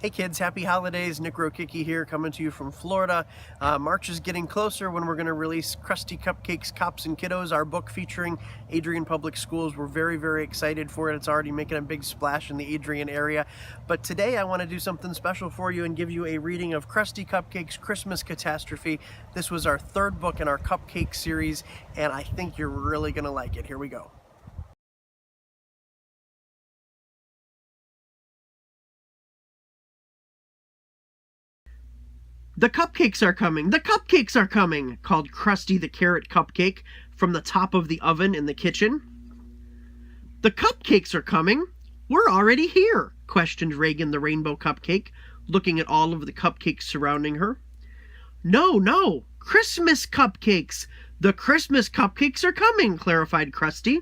Hey kids, happy holidays. Nick Rokicki here, coming to you from Florida. March is getting closer when we're going to release Crusty Cupcakes, Cops and Kiddos, our book featuring Adrian Public Schools. We're very excited for it. It's already making a big splash in the Adrian area. But today I want to do something special for you and give you a reading of Crusty Cupcake's Christmas Catastrophe. This was our third book in our cupcake series, and I think you're really going to like it. Here we go. "The cupcakes are coming! The cupcakes are coming!" called Crusty the Carrot Cupcake from the top of the oven in the kitchen. "The cupcakes are coming? We're already here," questioned Reagan the Rainbow Cupcake, looking at all of the cupcakes surrounding her. No, Christmas cupcakes! The Christmas cupcakes are coming," clarified Crusty.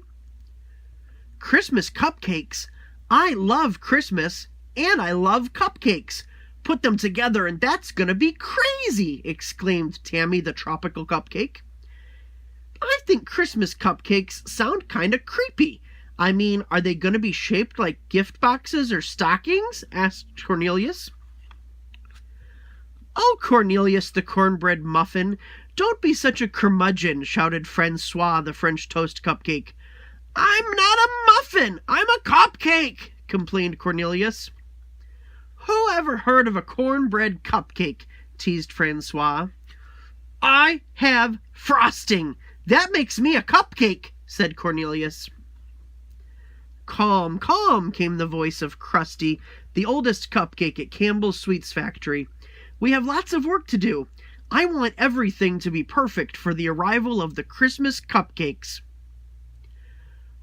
"Christmas cupcakes? I love Christmas, and I love cupcakes. Put them together and that's gonna be crazy!" exclaimed Tammy the Tropical Cupcake. "I think Christmas cupcakes sound kinda creepy. I mean, are they gonna be shaped like gift boxes or stockings?" asked Cornelius. "Oh, Cornelius the Cornbread Muffin, don't be such a curmudgeon," shouted Francois the French Toast Cupcake. "I'm not a muffin, I'm a cupcake," complained Cornelius. "Who ever heard of a cornbread cupcake?" teased Francois. "I have frosting. That makes me a cupcake," said Cornelius. Calm, came the voice of Crusty, the oldest cupcake at Campbell's Sweets Factory. "We have lots of work to do. I want everything to be perfect for the arrival of the Christmas cupcakes."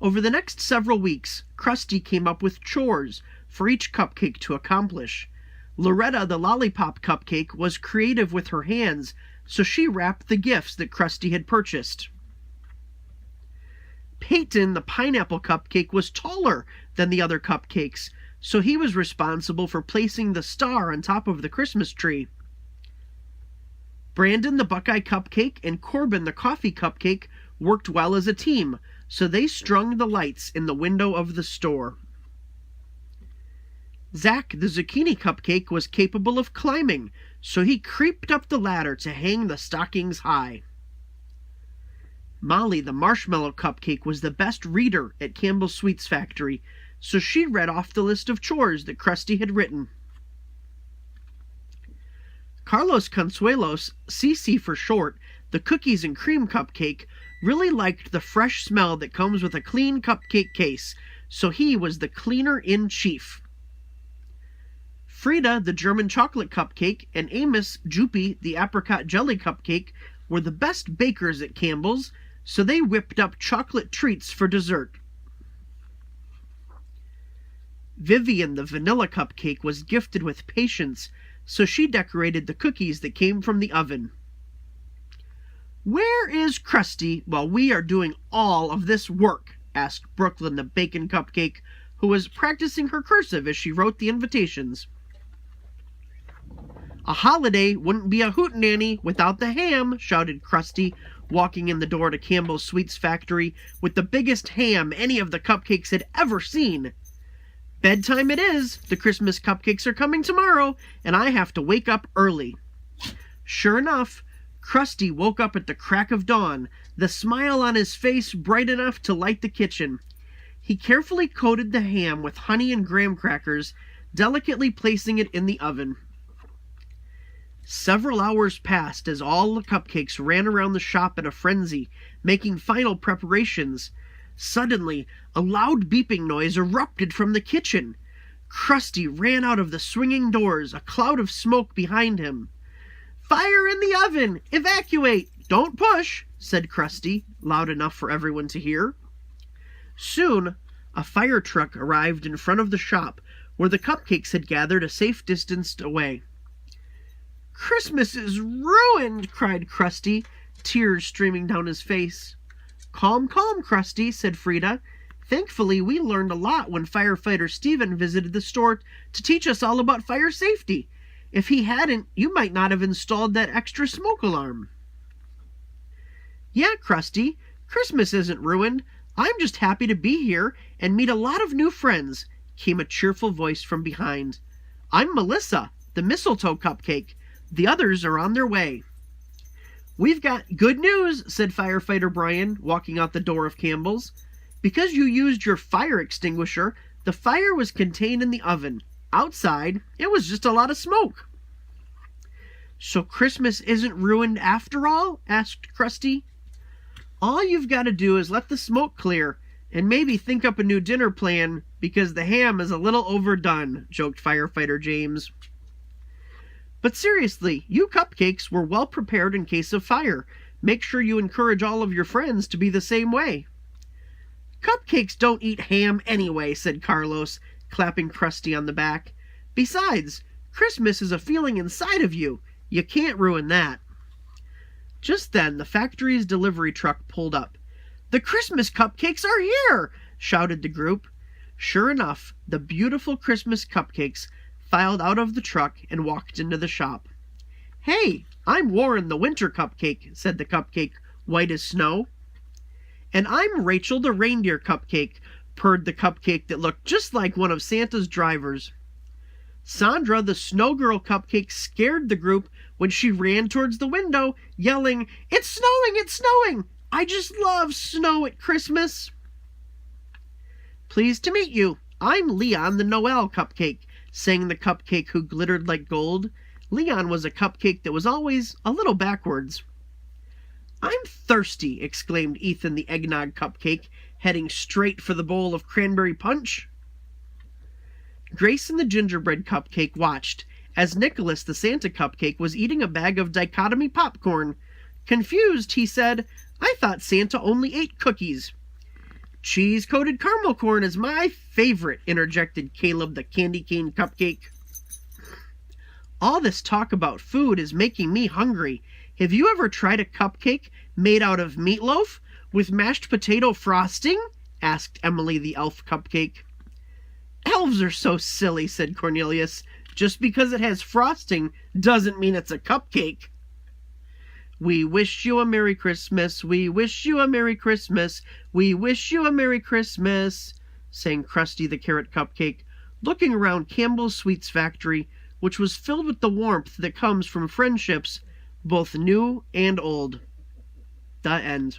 Over the next several weeks, Crusty came up with chores for each cupcake to accomplish. Loretta the Lollipop Cupcake was creative with her hands, so she wrapped the gifts that Crusty had purchased. Peyton the Pineapple Cupcake was taller than the other cupcakes, so he was responsible for placing the star on top of the Christmas tree. Brandon the Buckeye Cupcake and Corbin the Coffee Cupcake worked well as a team, so they strung the lights in the window of the store. Zach the Zucchini Cupcake was capable of climbing, so he creeped up the ladder to hang the stockings high. Molly the Marshmallow Cupcake was the best reader at Campbell's Sweets Factory, so she read off the list of chores that Crusty had written. Carlos Consuelos, CC for short, the Cookies and Cream Cupcake, really liked the fresh smell that comes with a clean cupcake case, so he was the cleaner-in-chief. Frida, the German Chocolate Cupcake, and Amos, Joopy, the Apricot Jelly Cupcake, were the best bakers at Campbell's, so they whipped up chocolate treats for dessert. Vivian, the Vanilla Cupcake, was gifted with patience, so she decorated the cookies that came from the oven. "Where is Crusty while we are doing all of this work?" asked Brooklyn, the Bacon Cupcake, who was practicing her cursive as she wrote the invitations. "A holiday wouldn't be a hootenanny without the ham," shouted Crusty, walking in the door to Campbell's Sweets Factory with the biggest ham any of the cupcakes had ever seen. "Bedtime it is. The Christmas cupcakes are coming tomorrow, and I have to wake up early." Sure enough, Crusty woke up at the crack of dawn, the smile on his face bright enough to light the kitchen. He carefully coated the ham with honey and graham crackers, delicately placing it in the oven. Several hours passed as all the cupcakes ran around the shop in a frenzy, making final preparations. Suddenly, a loud beeping noise erupted from the kitchen. Crusty ran out of the swinging doors, a cloud of smoke behind him. "Fire in the oven! Evacuate! Don't push!" said Crusty, loud enough for everyone to hear. Soon, a fire truck arrived in front of the shop, where the cupcakes had gathered a safe distance away. "Christmas is ruined!" cried Crusty, tears streaming down his face. Calm, Crusty," said Frida. "Thankfully, we learned a lot when firefighter Steven visited the store to teach us all about fire safety. If he hadn't, you might not have installed that extra smoke alarm." "Yeah, Crusty, Christmas isn't ruined. I'm just happy to be here and meet a lot of new friends," came a cheerful voice from behind. I'm Melissa, the mistletoe cupcake. The others are on their way." "We've got good news," said firefighter Brian, walking out the door of Campbell's. "Because you used your fire extinguisher, the fire was contained in the oven. Outside, it was just a lot of smoke." "So Christmas isn't ruined after all?" asked Crusty. "All you've got to do is let the smoke clear, and maybe think up a new dinner plan, because the ham is a little overdone," joked firefighter James. "But seriously, you cupcakes were well prepared in case of fire. Make sure you encourage all of your friends to be the same way." "Cupcakes don't eat ham anyway," said Carlos, clapping Crusty on the back. "Besides, Christmas is a feeling inside of you. You can't ruin that." Just then, the factory's delivery truck pulled up. "The Christmas cupcakes are here!" shouted the group. Sure enough, the beautiful Christmas cupcakes filed out of the truck and walked into the shop. "Hey, I'm Warren the winter cupcake," said the cupcake, white as snow. "And I'm Rachel the reindeer cupcake," purred the cupcake that looked just like one of Santa's drivers. Sandra the snow girl cupcake scared the group when she ran towards the window, yelling, "It's snowing! It's snowing! I just love snow at Christmas!" "Pleased to meet you. I'm Leon the Noel cupcake," sang the cupcake who glittered like gold. Leon was a cupcake that was always a little backwards. "I'm thirsty!" exclaimed Ethan the eggnog cupcake, heading straight for the bowl of cranberry punch. Grace and the gingerbread cupcake watched as Nicholas the Santa cupcake was eating a bag of dichotomy popcorn. Confused, he said, "I thought Santa only ate cookies." "Cheese-coated caramel corn is my favorite," interjected Caleb the candy cane cupcake. "All this talk about food is making me hungry. Have you ever tried a cupcake made out of meatloaf with mashed potato frosting?" asked Emily the elf cupcake. "Elves are so silly," said Cornelius. "Just because it has frosting doesn't mean it's a cupcake." "We wish you a Merry Christmas, we wish you a Merry Christmas, we wish you a Merry Christmas," sang Crusty the carrot cupcake, looking around Campbell's Sweets factory, which was filled with the warmth that comes from friendships, both new and old. The end.